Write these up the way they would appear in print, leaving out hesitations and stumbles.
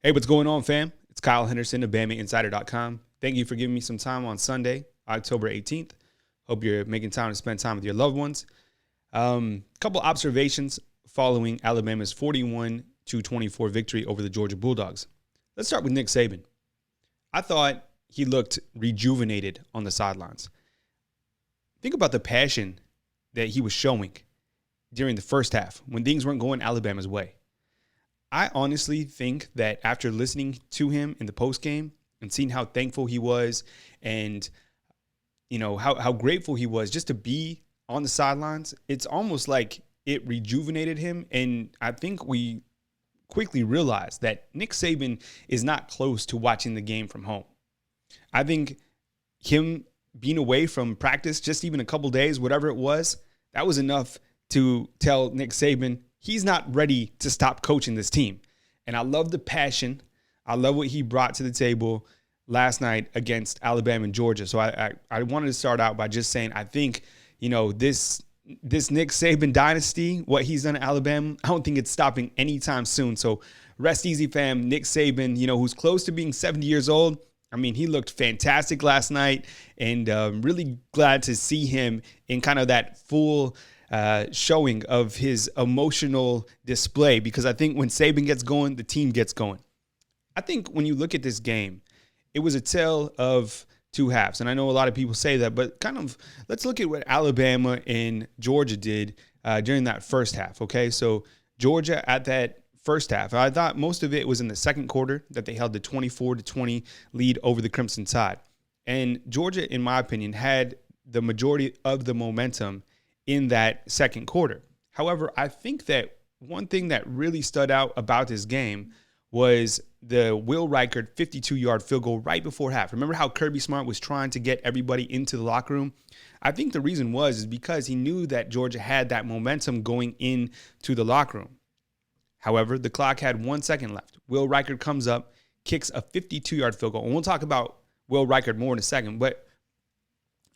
Hey, what's going on, fam? It's Kyle Henderson of BamaInsider.com. Thank you for giving me some time on Sunday, October 18th. Hope you're making time to spend time with your loved ones. Couple observations following Alabama's 41-24 victory over the Georgia Bulldogs. Let's start with Nick Saban. I thought he looked rejuvenated on the sidelines. Think about the passion that he was showing during the first half when things weren't going Alabama's way. I honestly think that after listening to him in the postgame and seeing how thankful he was and, how grateful he was just to be on the sidelines, it's almost like it rejuvenated him. And I think we quickly realized that Nick Saban is not close to watching the game from home. I think him being away from practice just even a couple days, whatever it was, that was enough to tell Nick Saban he's not ready to stop coaching this team. And I love the passion. I love what he brought to the table last night against Alabama and Georgia. So I wanted to start out by just saying I think, this Nick Saban dynasty, what he's done at Alabama, I don't think it's stopping anytime soon. So rest easy, fam. Nick Saban, who's close to being 70 years old. I mean, he looked fantastic last night, and really glad to see him in kind of that full showing of his emotional display, because I think when Saban gets going, the team gets going. I think when you look at this game, it was a tale of two halves. And I know a lot of people say that, but kind of let's look at what Alabama and Georgia did during that first half. Okay, so Georgia at that first half, I thought most of it was in the second quarter that they held the 24-20 lead over the Crimson Tide. And Georgia, in my opinion, had the majority of the momentum in that second quarter. However, I think that one thing that really stood out about this game was the Will Reichard 52-yard field goal right before half. Remember how Kirby Smart was trying to get everybody into the locker room? I think the reason is because he knew that Georgia had that momentum going into the locker room. However, the clock had 1 second left. Will Reichard comes up, kicks a 52-yard field goal. And we'll talk about Will Reichard more in a second. But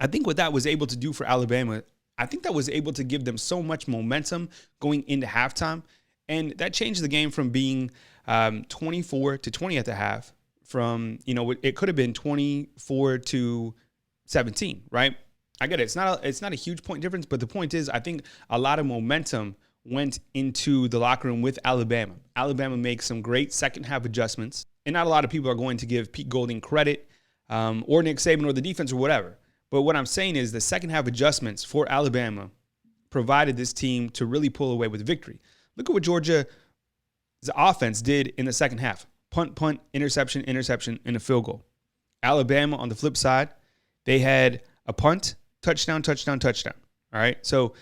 I think what that was able to do for Alabama, I think that was able to give them so much momentum going into halftime. And that changed the game from being 24-20 at the half from, it could have been 24-17, right? I get it. It's not a huge point difference, but the point is I think a lot of momentum went into the locker room with Alabama. Alabama makes some great second half adjustments, and not a lot of people are going to give Pete Golding credit or Nick Saban or the defense or whatever. But what I'm saying is the second half adjustments for Alabama provided this team to really pull away with victory. Look at what Georgia's offense did in the second half. Punt, interception, and a field goal. Alabama, on the flip side, they had a punt, touchdown. All right, so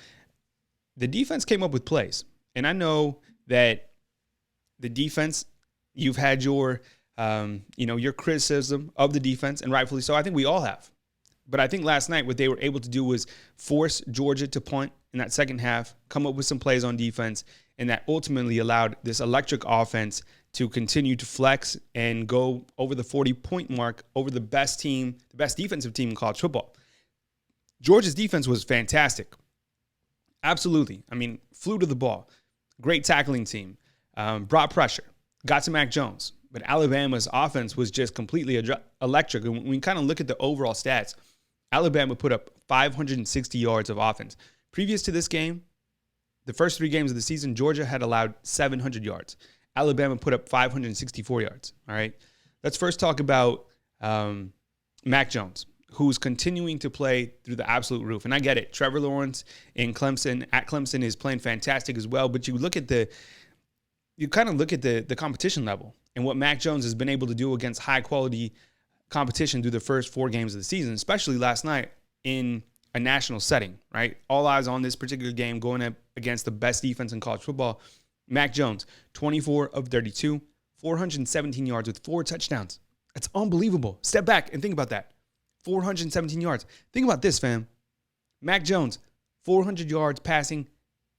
the defense came up with plays. And I know that the defense, you've had your criticism of the defense, and rightfully so. I think we all have. But I think last night what they were able to do was force Georgia to punt in that second half, come up with some plays on defense, and that ultimately allowed this electric offense to continue to flex and go over the 40-point mark over the best defensive team in college football. Georgia's defense was fantastic. Absolutely. I mean, flew to the ball. Great tackling team. Brought pressure. Got to Mac Jones. But Alabama's offense was just completely electric. And when we kind of look at the overall stats, Alabama put up 560 yards of offense. Previous to this game, the first three games of the season, Georgia had allowed 700 yards. Alabama put up 564 yards. All right. Let's first talk about Mac Jones, who's continuing to play through the absolute roof. And I get it. Trevor Lawrence at Clemson is playing fantastic as well. But you kind of look at the competition level and what Mac Jones has been able to do against high quality competition through the first four games of the season, especially last night in a national setting, right? All eyes on this particular game going up against the best defense in college football. Mac Jones, 24 of 32, 417 yards with 4 touchdowns. That's unbelievable. Step back and think about that. 417 yards. Think about this, fam. Mac Jones, 400 yards passing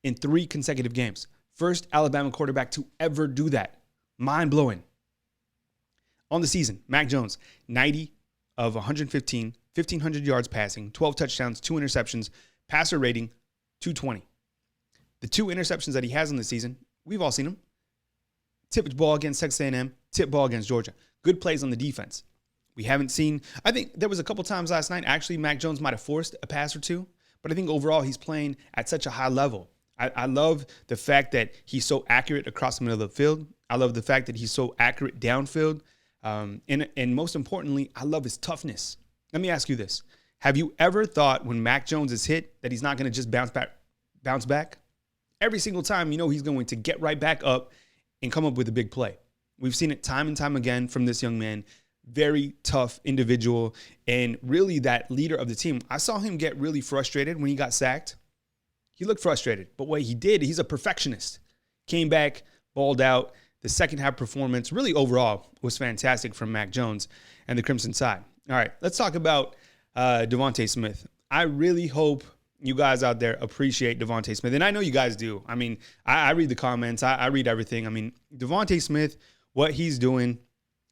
in 3 consecutive games. First Alabama quarterback to ever do that. Mind-blowing. On the season, Mac Jones, 90 of 115, 1,500 yards passing, 12 touchdowns, 2 interceptions, passer rating, 220. The 2 interceptions that he has in the season, we've all seen them. Tipped ball against Texas A&M tip ball against Georgia. Good plays on the defense. We haven't seen, I think there was a couple times last night, actually, Mac Jones might have forced a pass or two, but I think overall he's playing at such a high level. I love the fact that he's so accurate across the middle of the field. I love the fact that he's so accurate downfield. And most importantly, I love his toughness. Let me ask you this. Have you ever thought when Mac Jones is hit that he's not going to just bounce back? Every single time, he's going to get right back up and come up with a big play. We've seen it time and time again from this young man. Very tough individual and really that leader of the team. I saw him get really frustrated when he got sacked. He looked frustrated, but what he did, he's a perfectionist. Came back, balled out. The second half performance really overall was fantastic from Mac Jones and the Crimson Tide. All right, let's talk about Devontae Smith. I really hope you guys out there appreciate Devontae Smith, and I know you guys do. I mean, I read the comments. I read everything. I mean, Devontae Smith, what he's doing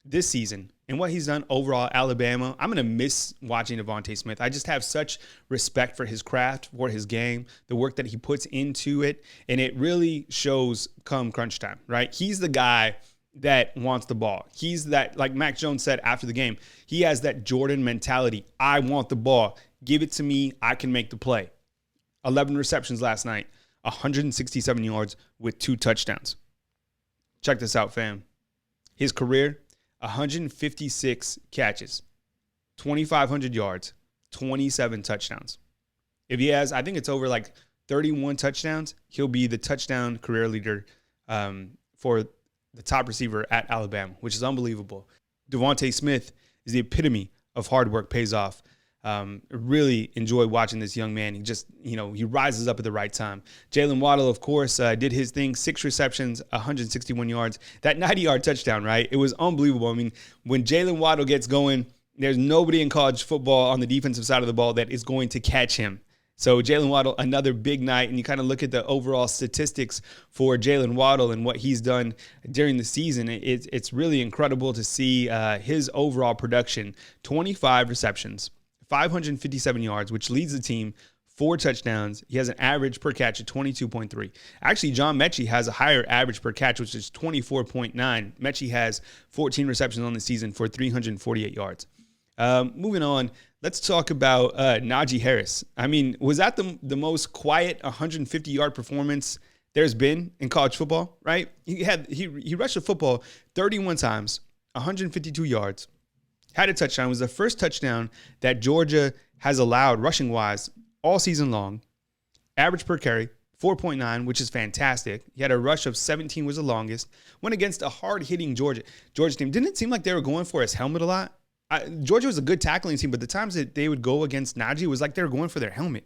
this season and what he's done overall at Alabama, I'm going to miss watching Devontae Smith. I just have such respect for his craft, for his game, the work that he puts into it, and it really shows come crunch time, right? He's the guy that wants the ball. He's that, like Mac Jones said after the game, he has that Jordan mentality. I want the ball. Give it to me. I can make the play. 11 receptions last night, 167 yards with 2 touchdowns. Check this out, fam. His career, 156 catches, 2,500 yards, 27 touchdowns. If he has, I think it's over like 31 touchdowns, he'll be the touchdown career leader for the top receiver at Alabama, which is unbelievable. Devontae Smith is the epitome of hard work pays off. Really enjoy watching this young man. He just, he rises up at the right time. Jalen Waddle, of course, did his thing, 6 receptions, 161 yards. That 90-yard touchdown, right? It was unbelievable. I mean, when Jalen Waddle gets going, there's nobody in college football on the defensive side of the ball that is going to catch him. So Jalen Waddle, another big night, and you kind of look at the overall statistics for Jalen Waddle and what he's done during the season. It's really incredible to see his overall production, 25 receptions, 557 yards, which leads the team, 4 touchdowns. He has an average per catch of 22.3. Actually, John Mechie has a higher average per catch, which is 24.9. Mechie has 14 receptions on the season for 348 yards. Moving on, let's talk about Najee Harris. I mean, was that the most quiet 150-yard performance there's been in college football, right? He rushed the football 31 times, 152 yards, had a touchdown. It was the first touchdown that Georgia has allowed rushing-wise all season long. Average per carry, 4.9, which is fantastic. He had a rush of 17, was the longest. Went against a hard-hitting Georgia team. Didn't it seem like they were going for his helmet a lot? Georgia was a good tackling team, but the times that they would go against Najee was like they were going for their helmet.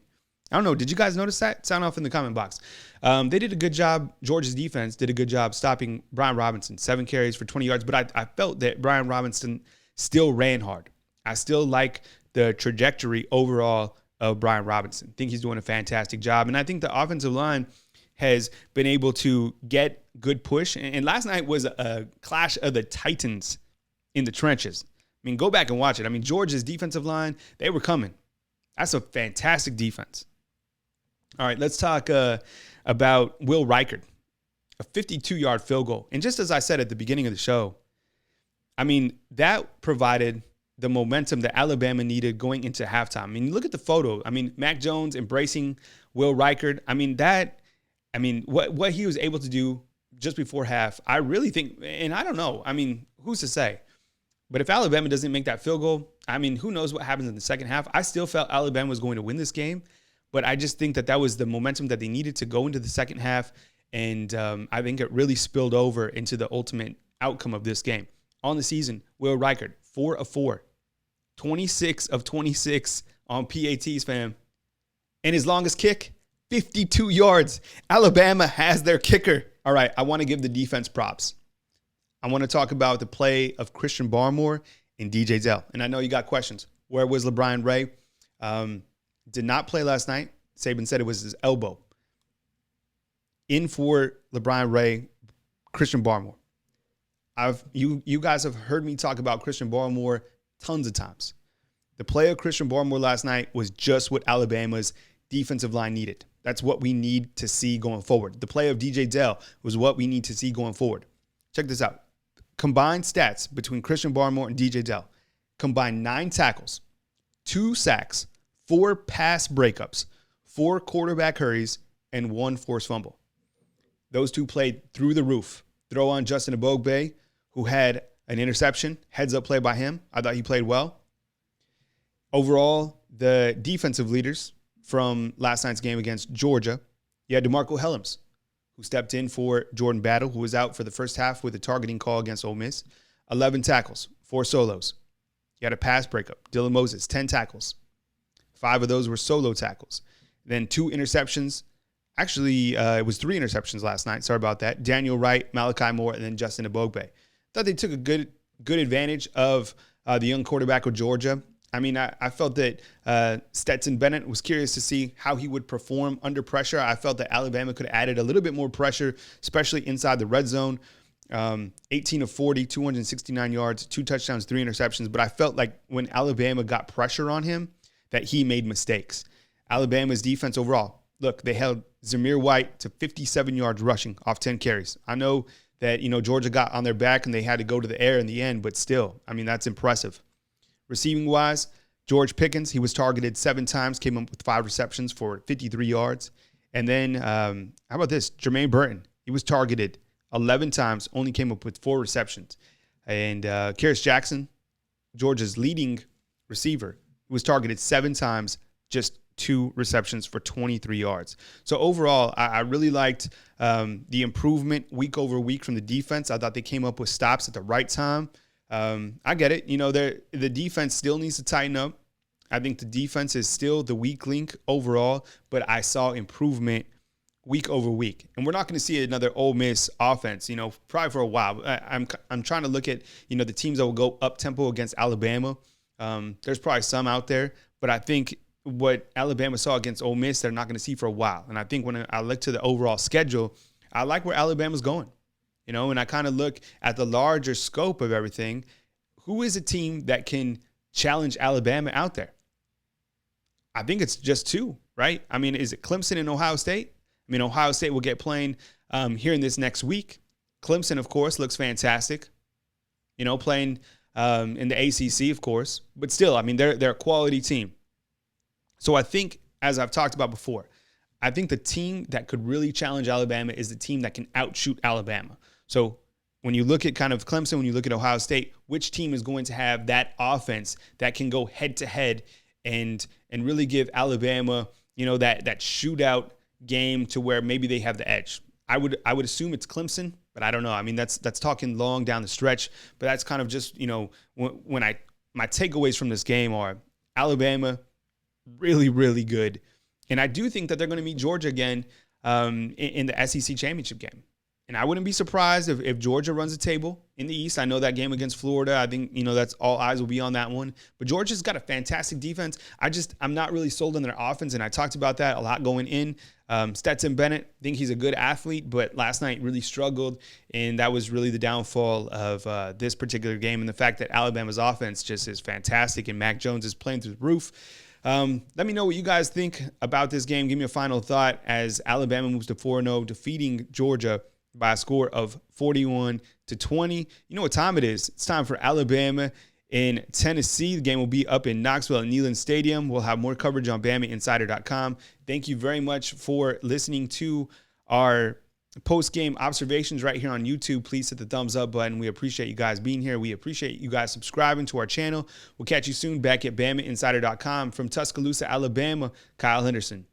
I don't know. Did you guys notice that? Sound off in the comment box. They did a good job. Georgia's defense did a good job stopping Brian Robinson, 7 carries for 20 yards. But I felt that Brian Robinson still ran hard. I still like the trajectory overall of Brian Robinson. I think he's doing a fantastic job. And I think the offensive line has been able to get good push. And last night was a clash of the Titans in the trenches. I mean, go back and watch it. I mean, Georgia's defensive line, they were coming. That's a fantastic defense. All right, let's talk about Will Reichard, a 52-yard field goal. And just as I said at the beginning of the show, I mean, that provided the momentum that Alabama needed going into halftime. I mean, look at the photo. I mean, Mac Jones embracing Will Reichard. I mean, what he was able to do just before half, I really think, and I don't know. I mean, who's to say? But if Alabama doesn't make that field goal, I mean, who knows what happens in the second half? I still felt Alabama was going to win this game, but I just think that was the momentum that they needed to go into the second half, and I think it really spilled over into the ultimate outcome of this game. On the season, Will Reichard, 4 of 4, 26 of 26 on PATs, fam. And his longest kick, 52 yards. Alabama has their kicker. All right, I want to give the defense props. I want to talk about the play of Christian Barmore and DJ Dell. And I know you got questions. Where was LeBron Ray? Did not play last night. Saban said it was his elbow. In for LeBron Ray, Christian Barmore. You guys have heard me talk about Christian Barmore tons of times. The play of Christian Barmore last night was just what Alabama's defensive line needed. That's what we need to see going forward. The play of DJ Dell was what we need to see going forward. Check this out. combined stats between Christian Barmore and DJ Dell. Combined 9 tackles, 2 sacks, 4 pass breakups, 4 quarterback hurries, and 1 forced fumble. Those two played through the roof. Throw on Justin Ebogbe, who had an interception. Heads up play by him. I thought he played well. Overall, the defensive leaders from last night's game against Georgia, you had DeMarco Hellams, who stepped in for Jordan Battle, who was out for the first half with a targeting call against Ole Miss. 11 tackles, 4 solos. You had a pass breakup. Dylan Moses, 10 tackles. 5 of those were solo tackles. Then 2 interceptions. Actually, it was 3 interceptions last night. Sorry about that. Daniel Wright, Malachi Moore, and then Justin Ebogbe. Thought they took a good advantage of the young quarterback of Georgia. I mean, I felt that Stetson Bennett was curious to see how he would perform under pressure. I felt that Alabama could have added a little bit more pressure, especially inside the red zone. 18 of 40, 269 yards, 2 touchdowns, 3 interceptions. But I felt like when Alabama got pressure on him, that he made mistakes. Alabama's defense overall, look, they held Zamir White to 57 yards rushing off 10 carries. I know that, Georgia got on their back and they had to go to the air in the end, but still, I mean, that's impressive. Receiving-wise, George Pickens, he was targeted 7 times, came up with 5 receptions for 53 yards. And then, how about this? Jermaine Burton, he was targeted 11 times, only came up with 4 receptions. And Karis Jackson, Georgia's leading receiver, was targeted 7 times, just 2 receptions for 23 yards. So overall, I really liked the improvement week over week from the defense. I thought they came up with stops at the right time. I get it. The defense still needs to tighten up. I think the defense is still the weak link overall, but I saw improvement week over week. And we're not going to see another Ole Miss offense, probably for a while. I'm trying to look at, the teams that will go up tempo against Alabama. There's probably some out there, but I think what Alabama saw against Ole Miss, they're not going to see for a while. And I think when I look to the overall schedule, I like where Alabama's going. And I kind of look at the larger scope of everything. Who is a team that can challenge Alabama out there? I think it's just 2, right? I mean, is it Clemson and Ohio State? I mean, Ohio State will get playing here in this next week. Clemson, of course, looks fantastic. Playing in the ACC, of course. But still, I mean, they're a quality team. So I think, as I've talked about before, I think the team that could really challenge Alabama is the team that can outshoot Alabama. So when you look at kind of Clemson, when you look at Ohio State, which team is going to have that offense that can go head to head and really give Alabama, that shootout game to where maybe they have the edge? I would assume it's Clemson, but I don't know. I mean, that's talking long down the stretch, but that's kind of just, my takeaways from this game are Alabama really, really good. And I do think that they're going to meet Georgia again in the SEC championship game. And I wouldn't be surprised if Georgia runs the table in the East. I know that game against Florida, I think, that's all eyes will be on that one. But Georgia's got a fantastic defense. I'm not really sold on their offense, and I talked about that a lot going in. Stetson Bennett, I think he's a good athlete, but last night really struggled, and that was really the downfall of this particular game, and the fact that Alabama's offense just is fantastic, and Mac Jones is playing through the roof. Let me know what you guys think about this game. Give me a final thought as Alabama moves to 4-0, defeating Georgia by a score of 41-20. You know what time it is. It's time for Alabama in Tennessee. The game will be up in Knoxville at Neyland Stadium. We'll have more coverage on BamaInsider.com. Thank you very much for listening to our post-game observations right here on YouTube. Please hit the thumbs up button. We appreciate you guys being here. We appreciate you guys subscribing to our channel. We'll catch you soon back at BamaInsider.com. From Tuscaloosa, Alabama, Kyle Henderson.